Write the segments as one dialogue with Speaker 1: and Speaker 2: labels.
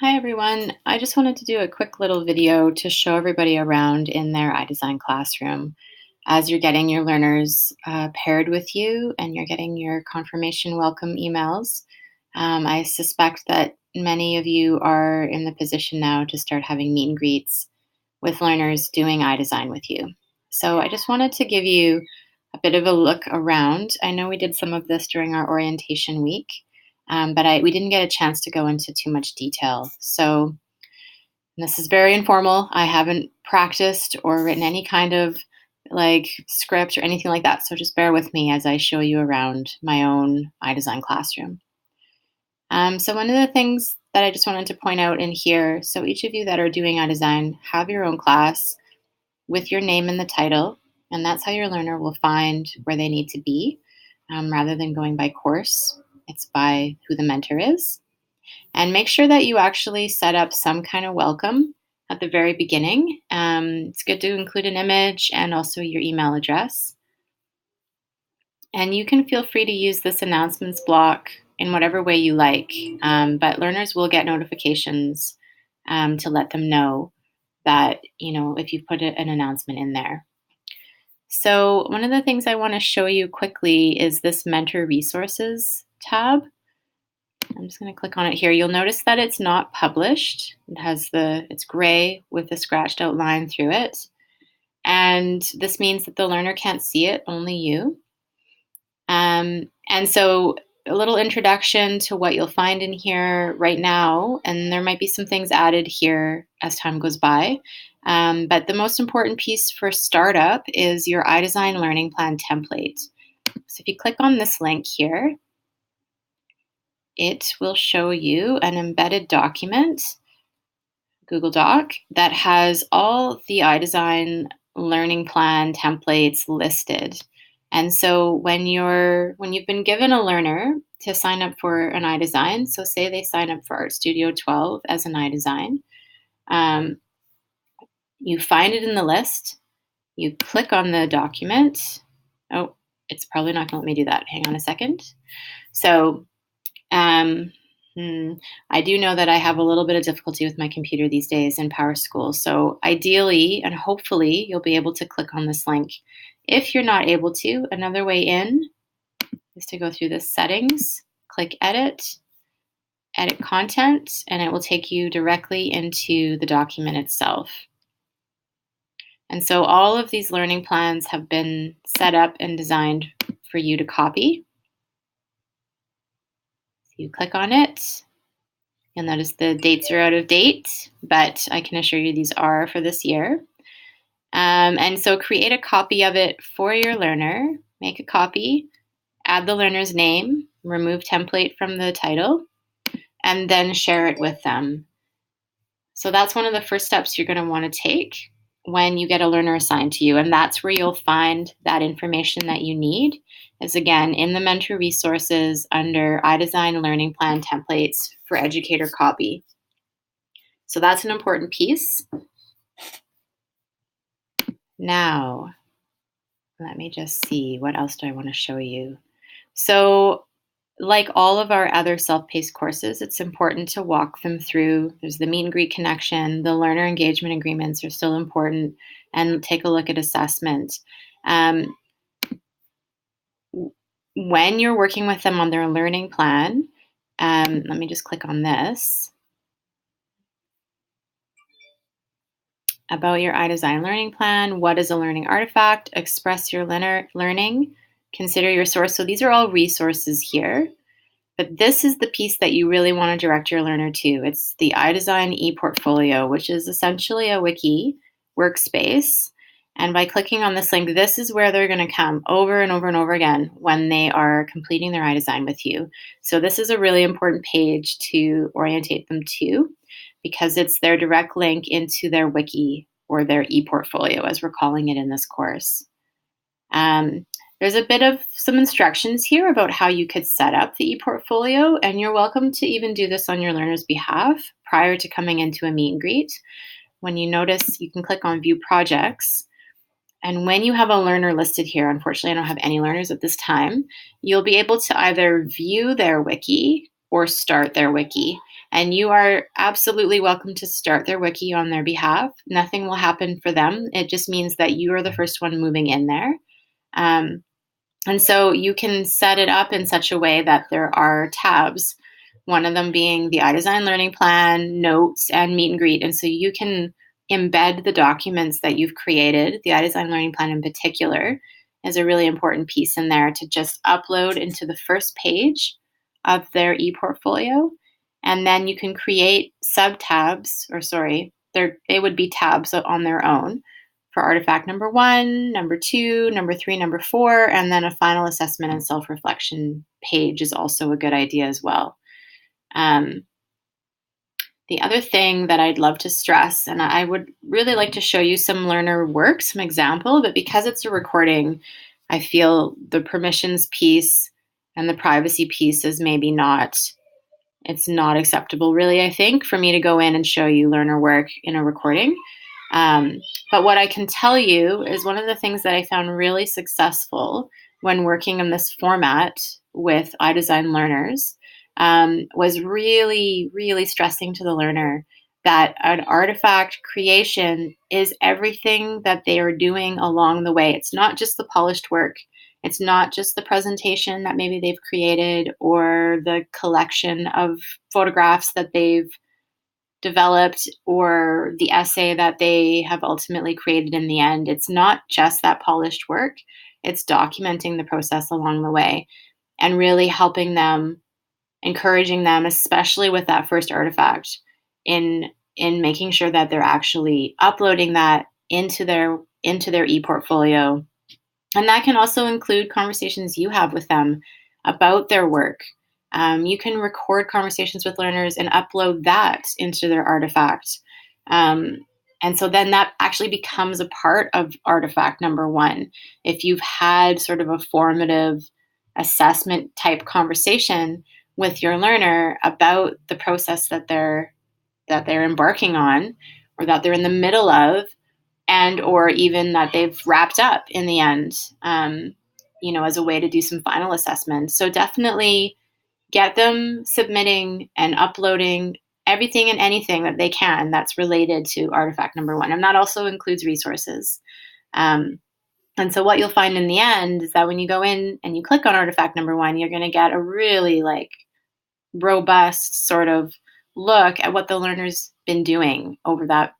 Speaker 1: Hi everyone. I just wanted to do a quick little video to show everybody around in their iDesign classroom as you're getting your learners paired with you and you're getting your confirmation welcome emails. I suspect that many of you are in the position now to start having meet and greets with learners doing iDesign with you. So I just wanted to give you a bit of a look around. I know we did some of this during our orientation week, but we didn't get a chance to go into too much detail. So this is very informal. I haven't practiced or written any kind of script or anything like that. So just bear with me as I show you around my own iDesign classroom. So one of the things that I just wanted to point out in here, so each of you that are doing iDesign have your own class with your name in the title, and that's how your learner will find where they need to be rather than going by course. It's by who the mentor is. And make sure that you actually set up some kind of welcome at the very beginning. It's good to include an image and also your email address. And you can feel free to use this announcements block in whatever way you like, but learners will get notifications to let them know that, if you put an announcement in there. So one of the things I want to show you quickly is this Mentor Resources tab. I'm just going to click on it here. You'll notice that it's not published. It's gray with a scratched out line through it. And this means that the learner can't see it, only you. And so a little introduction to what you'll find in here right now, and there might be some things added here as time goes by. But the most important piece for startup is your iDesign Learning Plan template. So if you click on this link here, it will show you an embedded document, Google Doc, that has all the iDesign Learning Plan templates listed. And so when you've been given a learner to sign up for an iDesign, so say they sign up for Art Studio 12 as an iDesign, you find it in the list, you click on the document. Oh, it's probably not going to let me do that. Hang on a second. So I do know that I have a little bit of difficulty with my computer these days in PowerSchool. So ideally and hopefully you'll be able to click on this link. If you're not able to, another way in is to go through the settings, click edit content, and it will take you directly into the document itself. And so all of these learning plans have been set up and designed for you to copy. You click on it. You'll notice the dates are out of date, but I can assure you these are for this year. And so create a copy of it for your learner, make a copy, add the learner's name, remove template from the title, and then share it with them. So that's one of the first steps you're going to want to take when you get a learner assigned to you. And that's where you'll find that information that you need is, again, in the Mentor Resources under iDesign Learning Plan Templates for Educator Copy. So that's an important piece. Now, let me just see, what else do I want to show you? So like all of our other self-paced courses, it's important to walk them through. There's the meet and greet connection, the learner engagement agreements are still important, and take a look at assessment. When you're working with them on their learning plan, let me just click on this. About your iDesign learning plan, what is a learning artifact, express your learning, consider your source. So these are all resources here. But this is the piece that you really want to direct your learner to. It's the iDesign ePortfolio, which is essentially a wiki workspace. And by clicking on this link, this is where they're going to come over and over and over again when they are completing their iDesign with you. So this is a really important page to orientate them to because it's their direct link into their wiki or their ePortfolio, as we're calling it in this course. There's a bit of some instructions here about how you could set up the ePortfolio, and you're welcome to even do this on your learner's behalf prior to coming into a meet and greet. When you notice, you can click on View Projects, and when you have a learner listed here, unfortunately I don't have any learners at this time, you'll be able to either view their wiki or start their wiki. And you are absolutely welcome to start their wiki on their behalf. Nothing will happen for them. It just means that you are the first one moving in there. Um, and so you can set it up in such a way that there are tabs, one of them being the iDesign Learning Plan, notes, and meet and greet. And so you can embed the documents that you've created. The iDesign Learning Plan in particular is a really important piece in there to just upload into the first page of their ePortfolio. And then you can create sub tabs, or sorry, they would be tabs on their own for artifact number 1, number 2, number 3, number 4, and then a final assessment and self-reflection page is also a good idea as well. Um, the other thing that I'd love to stress, and I would really like to show you some learner work, some example, but because it's a recording, I feel the permissions piece and the privacy piece is maybe it's not acceptable really, I think, for me to go in and show you learner work in a recording. But what I can tell you is one of the things that I found really successful when working in this format with iDesign learners was really, really stressing to the learner that an artifact creation is everything that they are doing along the way. It's not just the polished work. It's not just the presentation that maybe they've created or the collection of photographs that they've developed or the essay that they have ultimately created in the end. It's not just that polished work. It's documenting the process along the way and really helping them, encouraging them, especially with that first artifact, in making sure that they're actually uploading that into their ePortfolio. And that can also include conversations you have with them about their work. You can record conversations with learners and upload that into their artifact. And so then that actually becomes a part of artifact number 1. If you've had sort of a formative assessment type conversation with your learner about the process that they're embarking on or that they're in the middle of, and or even that they've wrapped up in the end, as a way to do some final assessment. So definitely get them submitting and uploading everything and anything that they can that's related to artifact number 1. And that also includes resources. And so what you'll find in the end is that when you go in and you click on artifact number 1, you're going to get a really robust sort of look at what the learner's been doing over that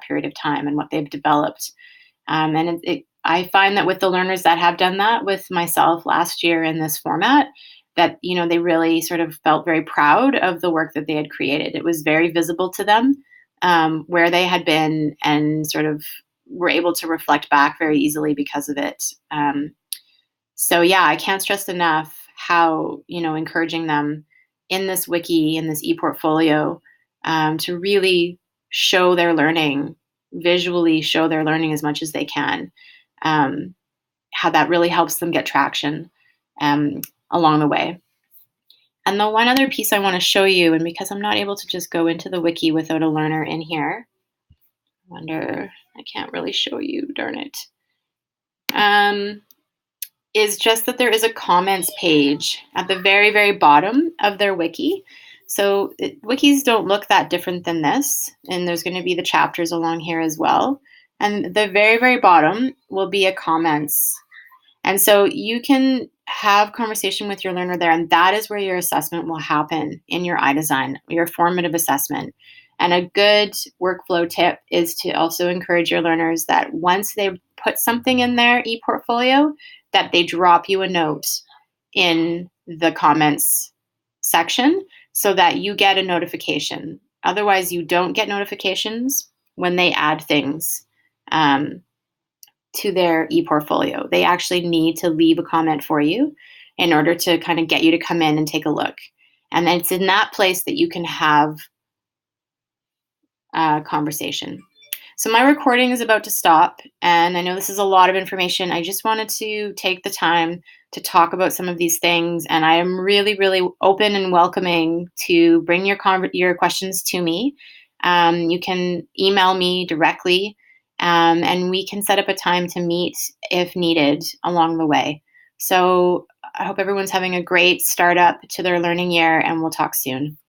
Speaker 1: period of time and what they've developed. I find that with the learners that have done that with myself last year in this format, that they really sort of felt very proud of the work that they had created. It was very visible to them where they had been, and sort of were able to reflect back very easily because of it. So yeah, I can't stress enough how encouraging them in this wiki, in this ePortfolio, to really show their learning, visually show their learning as much as they can. How that really helps them get traction along the way. And the one other piece I want to show you, and because I'm not able to just go into the wiki without a learner in here, I can't really show you, darn it, is just that there is a comments page at the very, very bottom of their wiki. So wikis don't look that different than this, and there's going to be the chapters along here as well. And the very, very bottom will be a comments. And so you can have conversation with your learner there, and that is where your assessment will happen in your iDesign, your formative assessment. And a good workflow tip is to also encourage your learners that once they put something in their ePortfolio, that they drop you a note in the comments section so that you get a notification. Otherwise, you don't get notifications when they add things to their ePortfolio. They actually need to leave a comment for you in order to kind of get you to come in and take a look. And it's in that place that you can have a conversation. So my recording is about to stop, and I know this is a lot of information. I just wanted to take the time to talk about some of these things, and I am really, really open and welcoming to bring your questions to me. You can email me directly, and we can set up a time to meet if needed along the way. So I hope everyone's having a great start up to their learning year, and we'll talk soon.